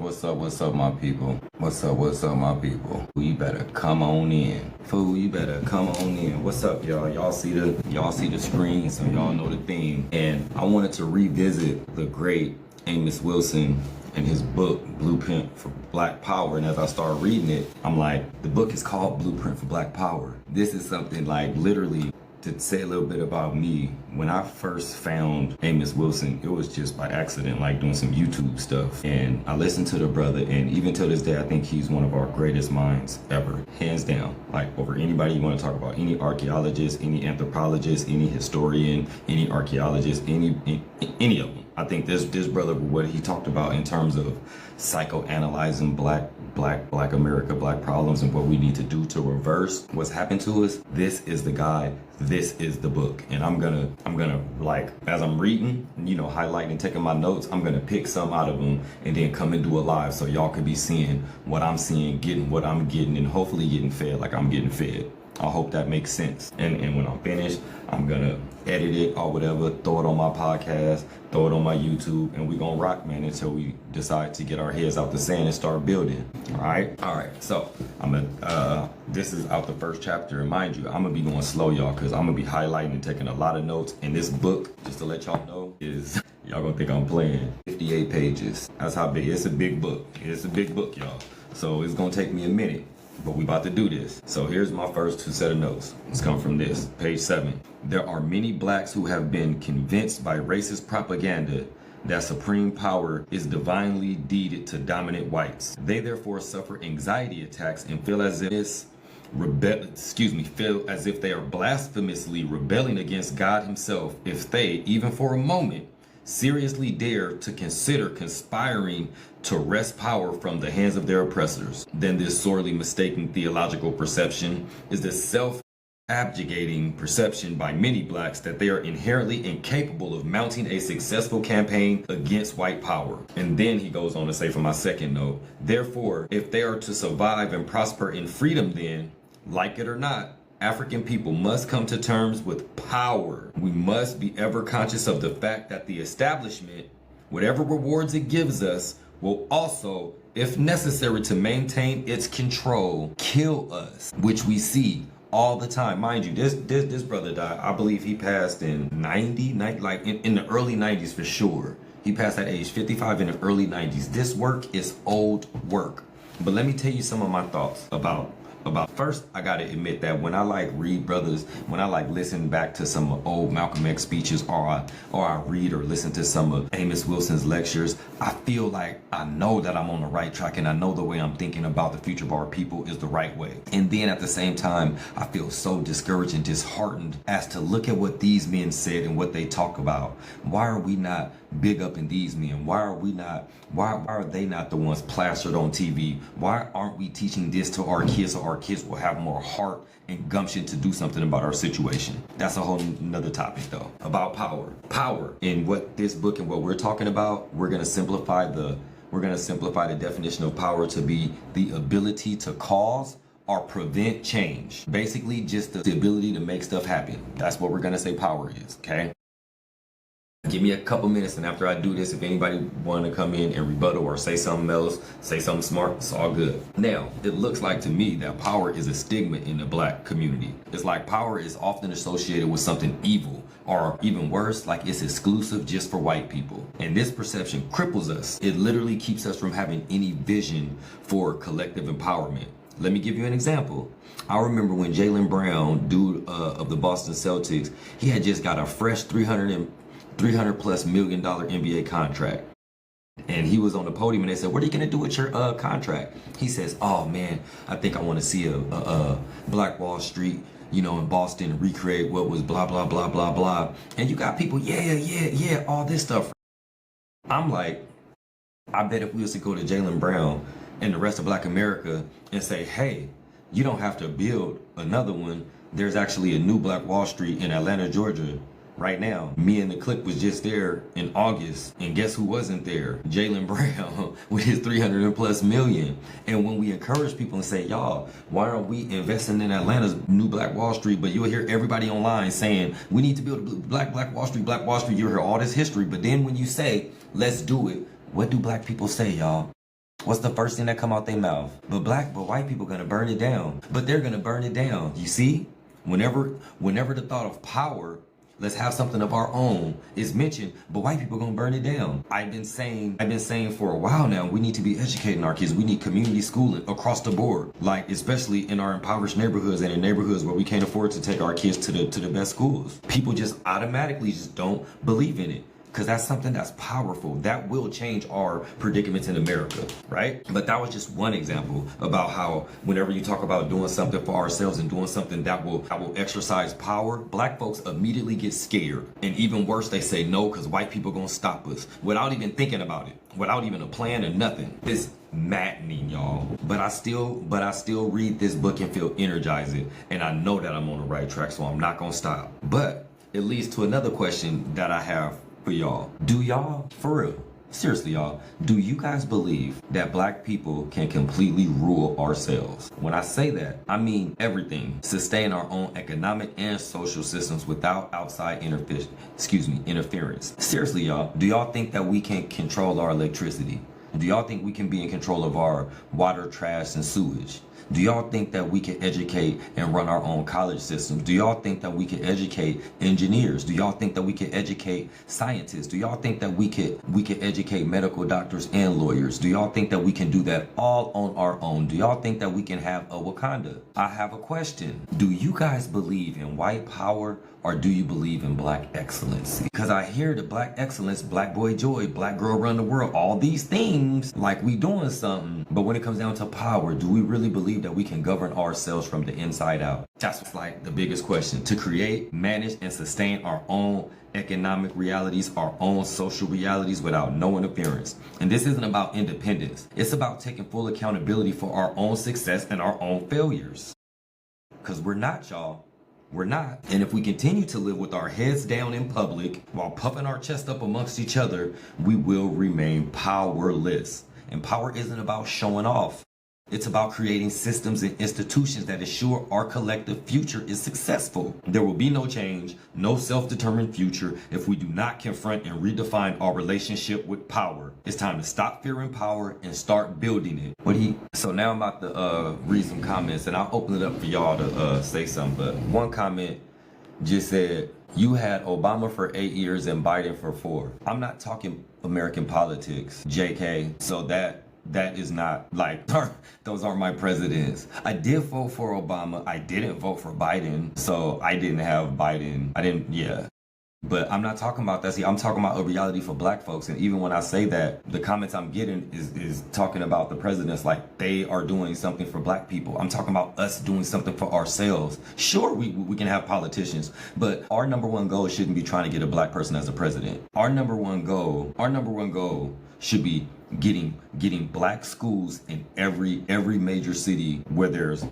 What's up, my people? What's up, my people? You better come on in. Fool, you better come on in. What's up, y'all? Y'all see the screen, so y'all know the theme. And I wanted to revisit the great Amos Wilson and his book, Blueprint for Black Power. And as I started reading it, I'm like, the book is called Blueprint for Black Power. This is something like literally, to say a little bit about me, when I first found Amos Wilson, it was just by accident, like doing some YouTube stuff. And I listened to the brother, and even till this day, I think he's one of our greatest minds ever, hands down. Like over anybody you want to talk about, any archaeologist, any anthropologist, any historian, any archaeologist, any of them. I think this brother, what he talked about in terms of psychoanalyzing black America, black problems, and what we need to do to reverse what's happened to us. This is the guy. This is the book. And I'm gonna like, as I'm reading, highlighting and taking my notes, I'm gonna pick some out of them and then come and do a live so y'all could be seeing what I'm seeing, getting what I'm getting, and hopefully getting fed like I'm getting fed. I hope that makes sense. And when I'm finished, I'm gonna edit it or whatever, throw it on my podcast, throw it on my YouTube, and we gonna rock, man, until we decide to get our heads out the sand and start building. All right. So this is out the first chapter, and mind you, I'm gonna be going slow, y'all, because I'm gonna be highlighting and taking a lot of notes. And this book, just to let y'all know, is y'all gonna think I'm playing. 58 pages. That's how big. It's a big book. It's a big book, y'all. So it's gonna take me a minute, but we about to do this. So here's my first two set of notes. It's come from this, page 7. There are many blacks who have been convinced by racist propaganda that supreme power is divinely deeded to dominant whites. They therefore suffer anxiety attacks and feel as if they are blasphemously rebelling against God himself if they, even for a moment, seriously dare to consider conspiring to wrest power from the hands of their oppressors. Then this sorely mistaken theological perception is the self-abjugating perception by many blacks that they are inherently incapable of mounting a successful campaign against white power. And then he goes on to say, for my second note, therefore, if they are to survive and prosper in freedom, then, like it or not, African people must come to terms with power. We must be ever conscious of the fact that the establishment, whatever rewards it gives us, will also, if necessary to maintain its control, kill us, which we see all the time. Mind you, this brother died, I believe he passed in 90, like in the early 90s for sure. He passed at age 55 in the early 90s. This work is old work. But let me tell you some of my thoughts about first, I gotta admit that when I read brothers, when I listen back to some old Malcolm X speeches, or I read or listen to some of Amos Wilson's lectures, I feel like I know that I'm on the right track, and I know the way I'm thinking about the future of our people is the right way. And then at the same time, I feel so discouraged and disheartened as to look at what these men said and what they talk about. Why are we not big up in these men? Why are they not the ones plastered on TV? Why aren't we teaching this to our kids so our kids will have more heart and gumption to do something about our situation? That's a whole nother topic though, about power. In what this book and what we're talking about, we're gonna simplify the definition of power to be the ability to cause or prevent change. Basically just the ability to make stuff happen. That's what we're gonna say power is, okay? Give me a couple minutes, and after I do this, if anybody want to come in and rebuttal or say something else, say something smart, it's all good. Now, it looks like to me that power is a stigma in the black community. It's like power is often associated with something evil, or even worse, like it's exclusive just for white people. And this perception cripples us. It literally keeps us from having any vision for collective empowerment. Let me give you an example. I remember when Jaylen Brown, dude of the Boston Celtics, he had just got a fresh $300+ million NBA contract. And he was on the podium and they said, what are you gonna do with your contract? He says, oh man, I think I wanna see a Black Wall Street, in Boston, recreate what was blah, blah, blah, blah, blah. And you got people, yeah, all this stuff. I'm like, I bet if we was to go to Jaylen Brown and the rest of Black America and say, hey, you don't have to build another one. There's actually a new Black Wall Street in Atlanta, Georgia. Right now, me and the clique was just there in August, and guess who wasn't there? Jaylen Brown with his $300+ million. And when we encourage people and say, y'all, why aren't we investing in Atlanta's new Black Wall Street? But you'll hear everybody online saying, we need to build a Black Wall Street, Black Wall Street. You'll hear all this history. But then when you say, let's do it, what do black people say, y'all? What's the first thing that come out their mouth? But white people gonna burn it down. But they're gonna burn it down. You see? Whenever the thought of power, let's have something of our own, is mentioned, but white people gonna burn it down. I've been saying for a while now, we need to be educating our kids. We need community schooling across the board, like especially in our impoverished neighborhoods and in neighborhoods where we can't afford to take our kids to the best schools. People just automatically just don't believe in it. Because that's something that's powerful. That will change our predicaments in America, right? But that was just one example about how whenever you talk about doing something for ourselves and doing something that will exercise power, black folks immediately get scared. And even worse, they say no because white people gonna stop us without even thinking about it, without even a plan or nothing. It's maddening, y'all. But I still read this book and feel energized. And I know that I'm on the right track, so I'm not gonna stop. But it leads to another question that I have for y'all. Do y'all, for real, seriously y'all, do you guys believe that black people can completely rule ourselves? When I say that, I mean everything. Sustain our own economic and social systems without outside interference. Seriously y'all, do y'all think that we can control our electricity? Do y'all think we can be in control of our water, trash, and sewage? Do y'all think that we can educate and run our own college systems? Do y'all think that we can educate engineers? Do y'all think that we can educate scientists? Do y'all think that we can educate medical doctors and lawyers? Do y'all think that we can do that all on our own? Do y'all think that we can have a Wakanda? I have a question. Do you guys believe in white power or do you believe in black excellency? Because I hear the black excellence, black boy joy, black girl run the world, all these things like we doing something. But when it comes down to power, do we really believe that we can govern ourselves from the inside out? That's like the biggest question. To create, manage, and sustain our own economic realities, our own social realities without no interference. And this isn't about independence. It's about taking full accountability for our own success and our own failures. Because we're not, y'all. We're not. And if we continue to live with our heads down in public while puffing our chest up amongst each other, we will remain powerless. And power isn't about showing off. It's about creating systems and institutions that assure our collective future is successful. There will be no change, no self-determined future if we do not confront and redefine our relationship with power. It's time to stop fearing power and start building it. So now I'm about to read some comments and I'll open it up for y'all to say something. But one comment just said, you had Obama for 8 years and Biden for 4. I'm not talking American politics, JK. So that is not like, those aren't my presidents. I did vote for Obama. I didn't vote for Biden. So I didn't have Biden. But I'm not talking about that. See, I'm talking about a reality for black folks. And even when I say that, the comments I'm getting is talking about the presidents like they are doing something for black people. I'm talking about us doing something for ourselves. Sure, we can have politicians, but our number one goal shouldn't be trying to get a black person as a president. Our number one goal should be getting black schools in every major city where there's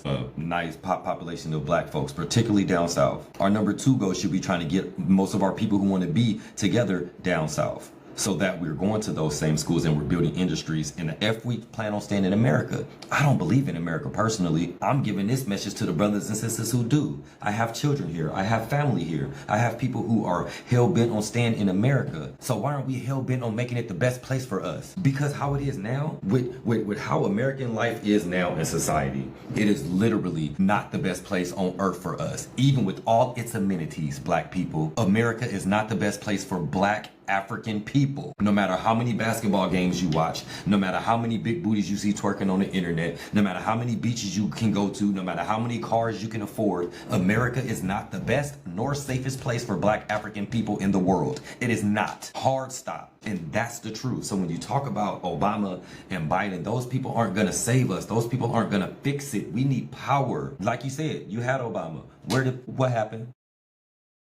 a nice population of black folks, particularly down south. Our number 2 goal should be trying to get most of our people who want to be together down south, so that we're going to those same schools and we're building industries. And if we plan on staying in America, I don't believe in America personally. I'm giving this message to the brothers and sisters who do. I have children here. I have family here. I have people who are hell-bent on staying in America. So why aren't we hell-bent on making it the best place for us? Because how it is now, with how American life is now in society, it is literally not the best place on earth for us. Even with all its amenities, black people, America is not the best place for black African people. No matter how many basketball games you watch, no matter how many big booties you see twerking on the internet, no matter how many beaches you can go to, no matter how many cars you can afford, America is not the best nor safest place for black African people in the world. It is not. Hard stop. And that's the truth. So when you talk about Obama and Biden, those people aren't going to save us. Those people aren't going to fix it. We need power. Like you said, you had Obama. What happened?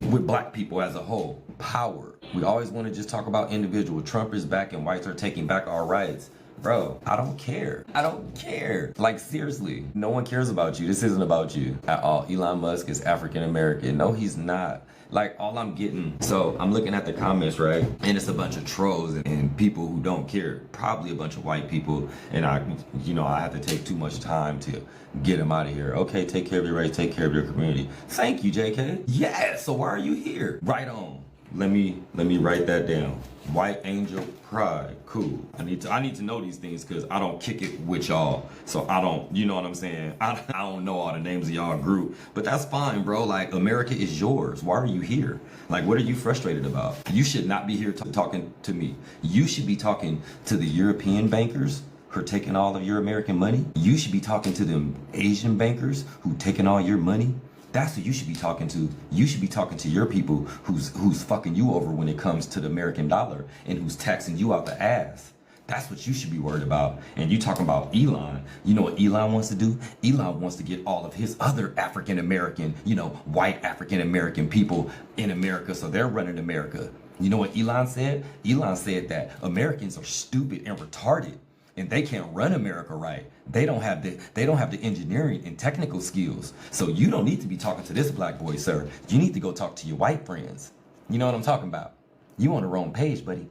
With black people as a whole, power. We always want to just talk about individual. Trump is back and whites are taking back our rights. Bro, I don't care. I don't care. Like, seriously, no one cares about you. This isn't about you at all. Elon Musk is African American. No, he's not. Like, all I'm getting, so I'm looking at the comments, right? And it's a bunch of trolls and people who don't care. Probably a bunch of white people. And I have to take too much time to get them out of here. Okay, take care of your race, take care of your community. Thank you, JK. Yeah, so why are you here? Right on. Let me write that down. White angel pride. Cool. I need to know these things because I don't kick it with y'all. So I don't, you know what I'm saying? I don't know all the names of y'all group, but that's fine, bro. Like, America is yours. Why are you here? Like, what are you frustrated about? You should not be here talking to me. You should be talking to the European bankers who are taking all of your American money. You should be talking to them Asian bankers who taking all your money. That's who you should be talking to. You should be talking to your people who's fucking you over when it comes to the American dollar and who's taxing you out the ass. That's what you should be worried about. And you talking about Elon. You know what Elon wants to do? Elon wants to get all of his other African American, white African American people in America, so they're running America. You know what Elon said? Elon said that Americans are stupid and retarded, and they can't run America right. They don't have the engineering and technical skills. So you don't need to be talking to this black boy, sir. You need to go talk to your white friends. You know what I'm talking about? You on the wrong page, buddy.